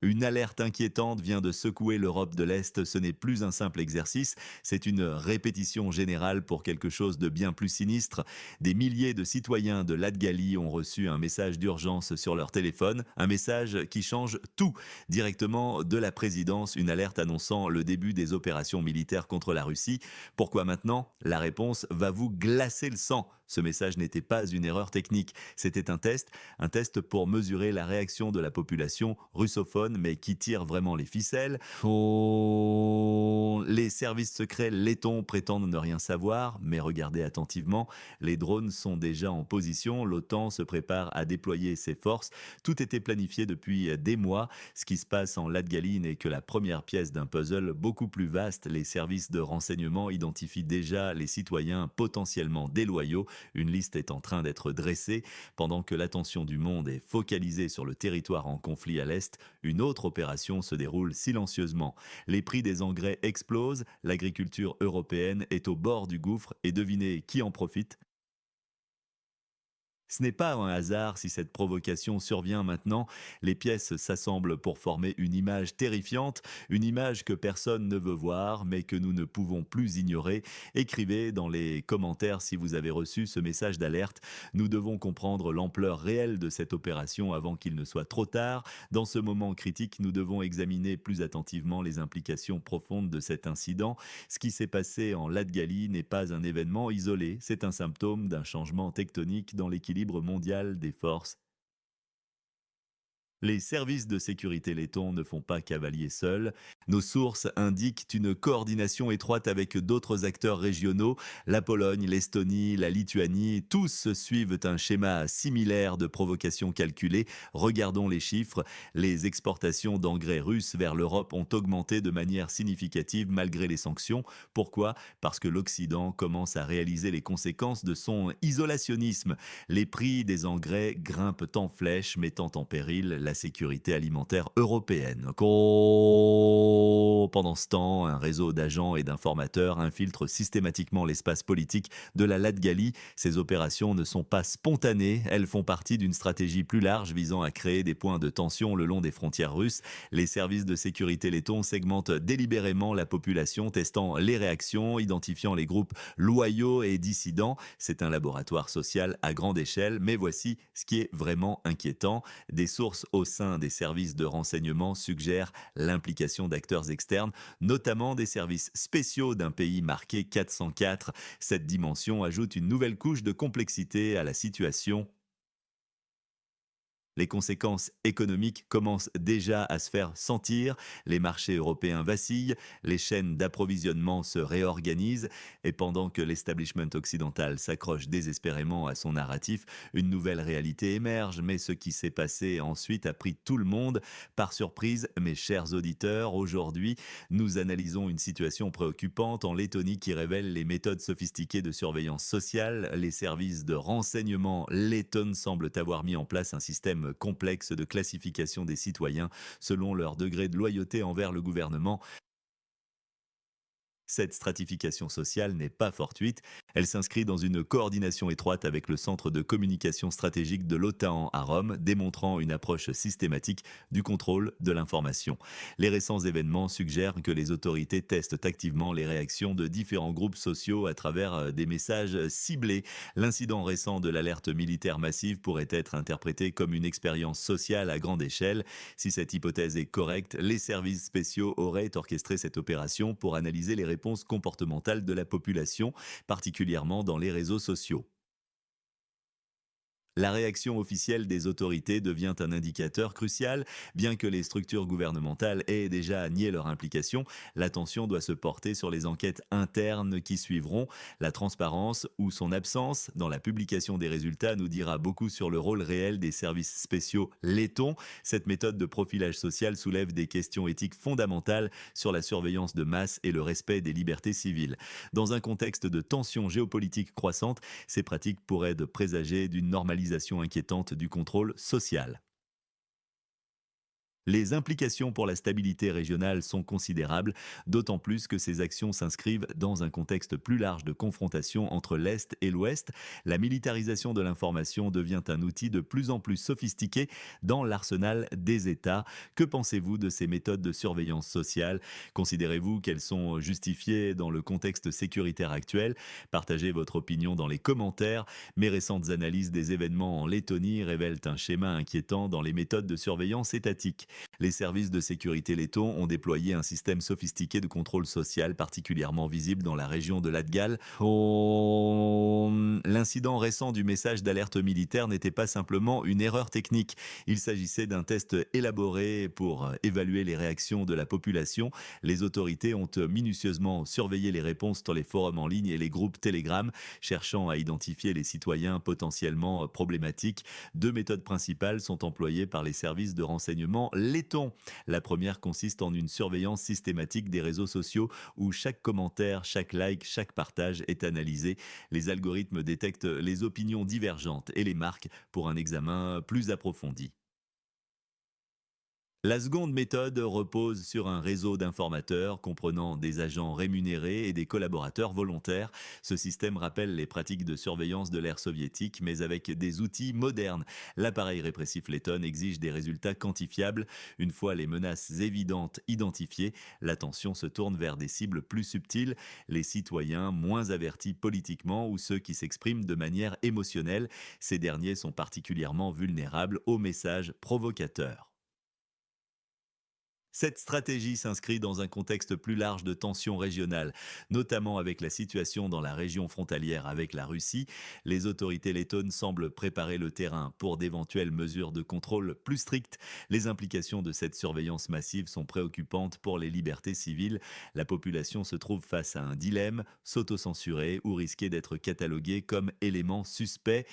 Une alerte inquiétante vient de secouer l'Europe de l'Est. Ce n'est plus un simple exercice, c'est une répétition générale pour quelque chose de bien plus sinistre. Des milliers de citoyens de Latgalie ont reçu un message d'urgence sur leur téléphone, un message qui change tout. Directement de la présidence, une alerte annonçant le début des opérations militaires contre la Russie. Pourquoi maintenant? La réponse va vous glacer le sang. Ce message n'était pas une erreur technique, c'était un test pour mesurer la réaction de la population russophone, mais qui tire vraiment les ficelles. Les services secrets lettons prétendent ne rien savoir, mais regardez attentivement, les drones sont déjà en position, l'OTAN se prépare à déployer ses forces, tout était planifié depuis des mois. Ce qui se passe en Latgalie n'est que la première pièce d'un puzzle beaucoup plus vaste. Les services de renseignement identifient déjà les citoyens potentiellement déloyaux, une liste est en train d'être dressée. Pendant que l'attention du monde est focalisée sur le territoire en conflit à l'Est, une autre opération se déroule silencieusement. Les prix des engrais explosent, l'agriculture européenne est au bord du gouffre et devinez qui en profite? Ce n'est pas un hasard si cette provocation survient maintenant. Les pièces s'assemblent pour former une image terrifiante, une image que personne ne veut voir, mais que nous ne pouvons plus ignorer. Écrivez dans les commentaires si vous avez reçu ce message d'alerte. Nous devons comprendre l'ampleur réelle de cette opération avant qu'il ne soit trop tard. Dans ce moment critique, nous devons examiner plus attentivement les implications profondes de cet incident. Ce qui s'est passé en Latgalie n'est pas un événement isolé, c'est un symptôme d'un changement tectonique dans l'équilibre mondial des forces. Les services de sécurité lettons ne font pas cavalier seul. Nos sources indiquent une coordination étroite avec d'autres acteurs régionaux. La Pologne, l'Estonie, la Lituanie, tous suivent un schéma similaire de provocation calculée. Regardons les chiffres. Les exportations d'engrais russes vers l'Europe ont augmenté de manière significative malgré les sanctions. Pourquoi? Parce que l'Occident commence à réaliser les conséquences de son isolationnisme. Les prix des engrais grimpent en flèche, mettant en péril la sécurité alimentaire européenne. Pendant ce temps, un réseau d'agents et d'informateurs infiltre systématiquement l'espace politique de la Latgalie. Ces opérations ne sont pas spontanées, elles font partie d'une stratégie plus large visant à créer des points de tension le long des frontières russes. Les services de sécurité lettons segmentent délibérément la population, testant les réactions, identifiant les groupes loyaux et dissidents. C'est un laboratoire social à grande échelle, mais voici ce qui est vraiment inquiétant. Des sources au sein des services de renseignement suggèrent l'implication d'acteurs externes, notamment des services spéciaux d'un pays marqué 404. Cette dimension ajoute une nouvelle couche de complexité à la situation. Les conséquences économiques commencent déjà à se faire sentir, les marchés européens vacillent, les chaînes d'approvisionnement se réorganisent, et pendant que l'establishment occidental s'accroche désespérément à son narratif, une nouvelle réalité émerge, mais ce qui s'est passé ensuite a pris tout le monde par surprise. Mes chers auditeurs, aujourd'hui, nous analysons une situation préoccupante en Lettonie qui révèle les méthodes sophistiquées de surveillance sociale. Les services de renseignement lettonnes semblent avoir mis en place un système complexe de classification des citoyens selon leur degré de loyauté envers le gouvernement. Cette stratification sociale n'est pas fortuite, elle s'inscrit dans une coordination étroite avec le centre de communication stratégique de l'OTAN à Rome, démontrant une approche systématique du contrôle de l'information. Les récents événements suggèrent que les autorités testent activement les réactions de différents groupes sociaux à travers des messages ciblés. L'incident récent de l'alerte militaire massive pourrait être interprété comme une expérience sociale à grande échelle. Si cette hypothèse est correcte, les services spéciaux auraient orchestré cette opération pour analyser les réponses comportementales de la population, particulièrement dans les réseaux sociaux. La réaction officielle des autorités devient un indicateur crucial. Bien que les structures gouvernementales aient déjà nié leur implication, l'attention doit se porter sur les enquêtes internes qui suivront. La transparence ou son absence dans la publication des résultats nous dira beaucoup sur le rôle réel des services spéciaux lettons. Cette méthode de profilage social soulève des questions éthiques fondamentales sur la surveillance de masse et le respect des libertés civiles. Dans un contexte de tensions géopolitiques croissantes, ces pratiques pourraient de présager d'une normalisation inquiétante du contrôle social. Les implications pour la stabilité régionale sont considérables, d'autant plus que ces actions s'inscrivent dans un contexte plus large de confrontation entre l'Est et l'Ouest. La militarisation de l'information devient un outil de plus en plus sophistiqué dans l'arsenal des États. Que pensez-vous de ces méthodes de surveillance sociale? Considérez-vous qu'elles sont justifiées dans le contexte sécuritaire actuel? Partagez votre opinion dans les commentaires. Mes récentes analyses des événements en Lettonie révèlent un schéma inquiétant dans les méthodes de surveillance étatique. Les services de sécurité lettons ont déployé un système sophistiqué de contrôle social particulièrement visible dans la région de Latgale. L'incident récent du message d'alerte militaire n'était pas simplement une erreur technique. Il s'agissait d'un test élaboré pour évaluer les réactions de la population. Les autorités ont minutieusement surveillé les réponses dans les forums en ligne et les groupes Telegram, cherchant à identifier les citoyens potentiellement problématiques. Deux méthodes principales sont employées par les services de renseignement lettons. La première consiste en une surveillance systématique des réseaux sociaux où chaque commentaire, chaque like, chaque partage est analysé. Les algorithmes détectent les opinions divergentes et les marquent pour un examen plus approfondi. La seconde méthode repose sur un réseau d'informateurs comprenant des agents rémunérés et des collaborateurs volontaires. Ce système rappelle les pratiques de surveillance de l'ère soviétique, mais avec des outils modernes. L'appareil répressif letton exige des résultats quantifiables. Une fois les menaces évidentes identifiées, l'attention se tourne vers des cibles plus subtiles, les citoyens moins avertis politiquement ou ceux qui s'expriment de manière émotionnelle. Ces derniers sont particulièrement vulnérables aux messages provocateurs. Cette stratégie s'inscrit dans un contexte plus large de tensions régionales, notamment avec la situation dans la région frontalière avec la Russie. Les autorités lettonnes semblent préparer le terrain pour d'éventuelles mesures de contrôle plus strictes. Les implications de cette surveillance massive sont préoccupantes pour les libertés civiles. La population se trouve face à un dilemme, s'autocensurer ou risquer d'être cataloguée comme élément suspect.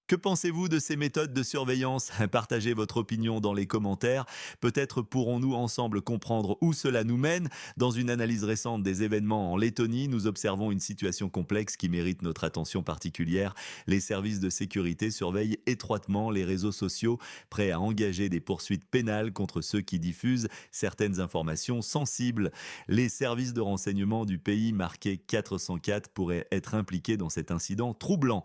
Que pensez-vous de ces méthodes de surveillance? Partagez votre opinion dans les commentaires. Peut-être pourrons-nous ensemble comprendre où cela nous mène. Dans une analyse récente des événements en Lettonie, nous observons une situation complexe qui mérite notre attention particulière. Les services de sécurité surveillent étroitement les réseaux sociaux, prêts à engager des poursuites pénales contre ceux qui diffusent certaines informations sensibles. Les services de renseignement du pays marqué 404 pourraient être impliqués dans cet incident troublant.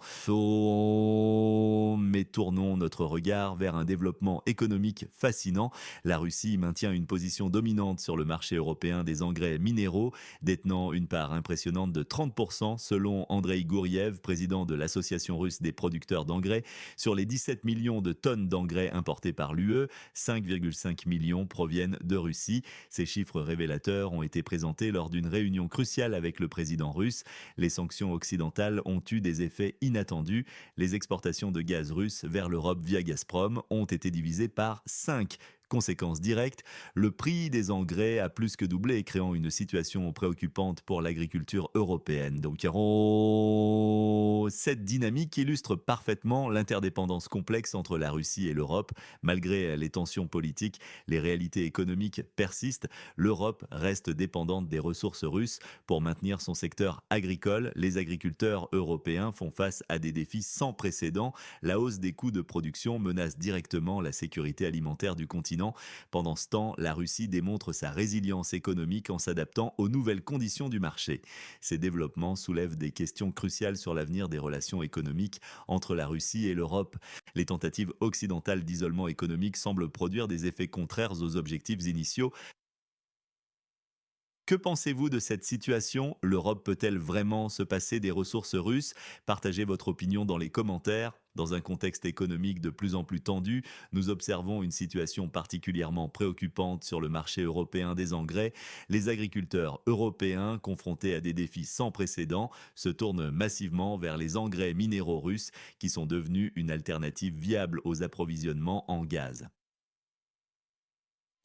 Mais tournons notre regard vers un développement économique fascinant. La Russie maintient une position dominante sur le marché européen des engrais minéraux, détenant une part impressionnante de 30% selon Andrei Gouriev, président de l'Association russe des producteurs d'engrais. Sur les 17 millions de tonnes d'engrais importés par l'UE, 5,5 millions proviennent de Russie. Ces chiffres révélateurs ont été présentés lors d'une réunion cruciale avec le président russe. Les sanctions occidentales ont eu des effets inattendus. Les exportations de gaz russe vers l'Europe via Gazprom ont été divisées par 5. Conséquence directe, le prix des engrais a plus que doublé, créant une situation préoccupante pour l'agriculture européenne. Donc, cette dynamique illustre parfaitement l'interdépendance complexe entre la Russie et l'Europe. Malgré les tensions politiques, les réalités économiques persistent. L'Europe reste dépendante des ressources russes. Pour maintenir son secteur agricole, les agriculteurs européens font face à des défis sans précédent. La hausse des coûts de production menace directement la sécurité alimentaire du continent. Pendant ce temps, la Russie démontre sa résilience économique en s'adaptant aux nouvelles conditions du marché. Ces développements soulèvent des questions cruciales sur l'avenir des relations économiques entre la Russie et l'Europe. Les tentatives occidentales d'isolement économique semblent produire des effets contraires aux objectifs initiaux. Que pensez-vous de cette situation? L'Europe peut-elle vraiment se passer des ressources russes? Partagez votre opinion dans les commentaires. Dans un contexte économique de plus en plus tendu, nous observons une situation particulièrement préoccupante sur le marché européen des engrais. Les agriculteurs européens, confrontés à des défis sans précédent, se tournent massivement vers les engrais minéraux russes qui sont devenus une alternative viable aux approvisionnements en gaz.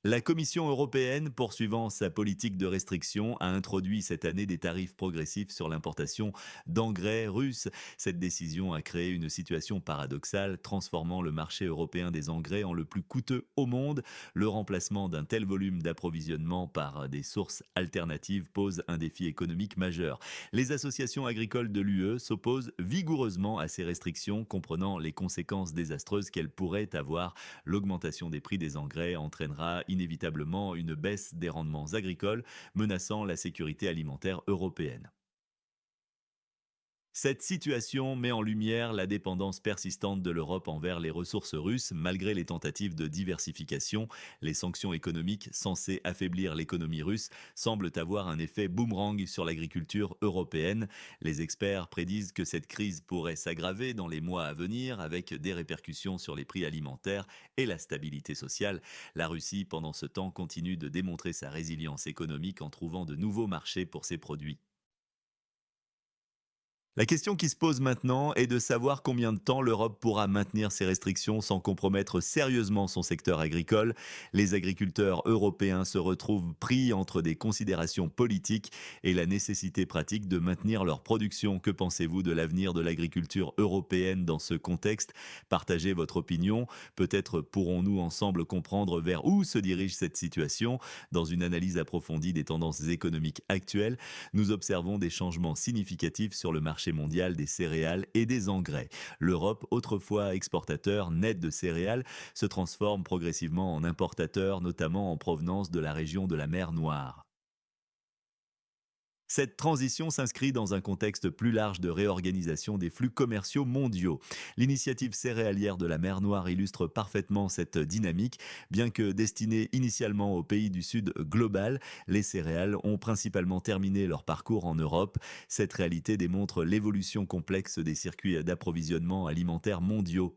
La Commission européenne, poursuivant sa politique de restriction, a introduit cette année des tarifs progressifs sur l'importation d'engrais russes. Cette décision a créé une situation paradoxale, transformant le marché européen des engrais en le plus coûteux au monde. Le remplacement d'un tel volume d'approvisionnement par des sources alternatives pose un défi économique majeur. Les associations agricoles de l'UE s'opposent vigoureusement à ces restrictions, comprenant les conséquences désastreuses qu'elles pourraient avoir. L'augmentation des prix des engrais entraînera inévitablement une baisse des rendements agricoles, menaçant la sécurité alimentaire européenne. Cette situation met en lumière la dépendance persistante de l'Europe envers les ressources russes, malgré les tentatives de diversification. Les sanctions économiques censées affaiblir l'économie russe semblent avoir un effet boomerang sur l'agriculture européenne. Les experts prédisent que cette crise pourrait s'aggraver dans les mois à venir, avec des répercussions sur les prix alimentaires et la stabilité sociale. La Russie, pendant ce temps, continue de démontrer sa résilience économique en trouvant de nouveaux marchés pour ses produits. La question qui se pose maintenant est de savoir combien de temps l'Europe pourra maintenir ces restrictions sans compromettre sérieusement son secteur agricole. Les agriculteurs européens se retrouvent pris entre des considérations politiques et la nécessité pratique de maintenir leur production. Que pensez-vous de l'avenir de l'agriculture européenne dans ce contexte? Partagez votre opinion. Peut-être pourrons-nous ensemble comprendre vers où se dirige cette situation. Dans une analyse approfondie des tendances économiques actuelles, nous observons des changements significatifs sur le marché mondial des céréales et des engrais. L'Europe, autrefois exportateur net de céréales, se transforme progressivement en importateur, notamment en provenance de la région de la mer Noire. Cette transition s'inscrit dans un contexte plus large de réorganisation des flux commerciaux mondiaux. L'initiative céréalière de la mer Noire illustre parfaitement cette dynamique. Bien que destinées initialement aux pays du Sud global, les céréales ont principalement terminé leur parcours en Europe. Cette réalité démontre l'évolution complexe des circuits d'approvisionnement alimentaire mondiaux.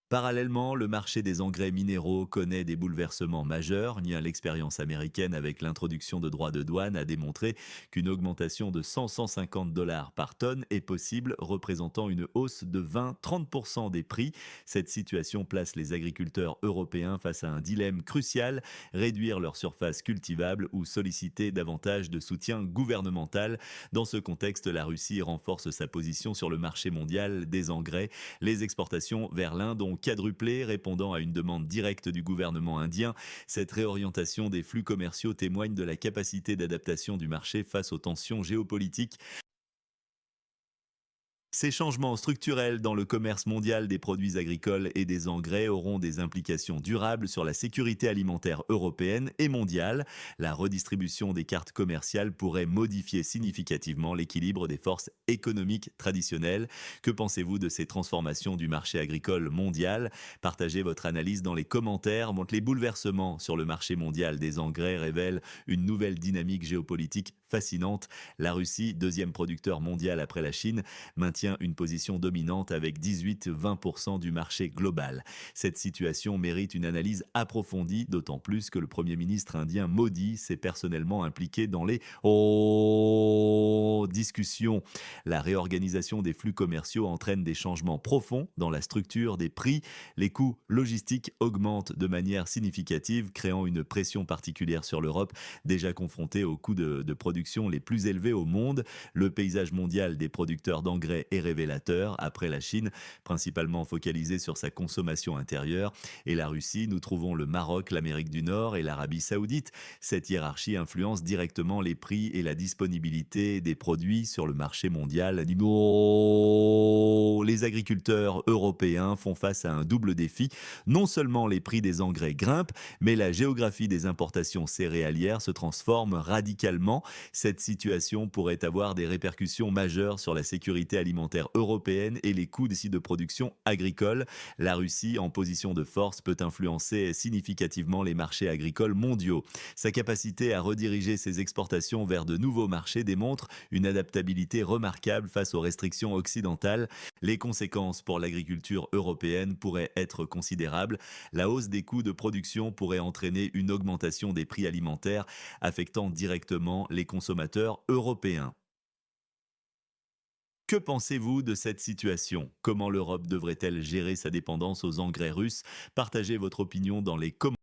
Parallèlement, le marché des engrais minéraux connaît des bouleversements majeurs. L'expérience américaine avec l'introduction de droits de douane a démontré qu'une augmentation de 100-150 $ par tonne est possible, représentant une hausse de 20-30% des prix. Cette situation place les agriculteurs européens face à un dilemme crucial: réduire leur surface cultivable ou solliciter davantage de soutien gouvernemental. Dans ce contexte, la Russie renforce sa position sur le marché mondial des engrais. Les exportations vers l'Inde ont quadruplé, répondant à une demande directe du gouvernement indien. Cette réorientation des flux commerciaux témoigne de la capacité d'adaptation du marché face aux tensions géopolitiques. Ces changements structurels dans le commerce mondial des produits agricoles et des engrais auront des implications durables sur la sécurité alimentaire européenne et mondiale. La redistribution des cartes commerciales pourrait modifier significativement l'équilibre des forces économiques traditionnelles. Que pensez-vous de ces transformations du marché agricole mondial? Partagez votre analyse dans les commentaires. Montre les bouleversements sur le marché mondial des engrais révèlent une nouvelle dynamique géopolitique fascinante. La Russie, deuxième producteur mondial après la Chine, maintient une position dominante avec 18-20% du marché global. Cette situation mérite une analyse approfondie, d'autant plus que le Premier ministre indien Modi s'est personnellement impliqué dans les discussions. La réorganisation des flux commerciaux entraîne des changements profonds dans la structure des prix. Les coûts logistiques augmentent de manière significative, créant une pression particulière sur l'Europe, déjà confrontée aux coûts de production les plus élevés au monde. Le paysage mondial des producteurs d'engrais est révélateur. Après la Chine, principalement focalisée sur sa consommation intérieure, et la Russie, nous trouvons le Maroc, l'Amérique du Nord et l'Arabie saoudite. Cette hiérarchie influence directement les prix et la disponibilité des produits sur le marché mondial. Les agriculteurs européens font face à un double défi. Non seulement les prix des engrais grimpent, mais la géographie des importations céréalières se transforme radicalement. Cette situation pourrait avoir des répercussions majeures sur la sécurité alimentaire européenne et les coûts de production agricole. La Russie, en position de force, peut influencer significativement les marchés agricoles mondiaux. Sa capacité à rediriger ses exportations vers de nouveaux marchés démontre une adaptabilité remarquable face aux restrictions occidentales. Les conséquences pour l'agriculture européenne pourraient être considérables. La hausse des coûts de production pourrait entraîner une augmentation des prix alimentaires, affectant directement les consommateurs européens. Que pensez-vous de cette situation? Comment l'Europe devrait-elle gérer sa dépendance aux engrais russes? Partagez votre opinion dans les commentaires.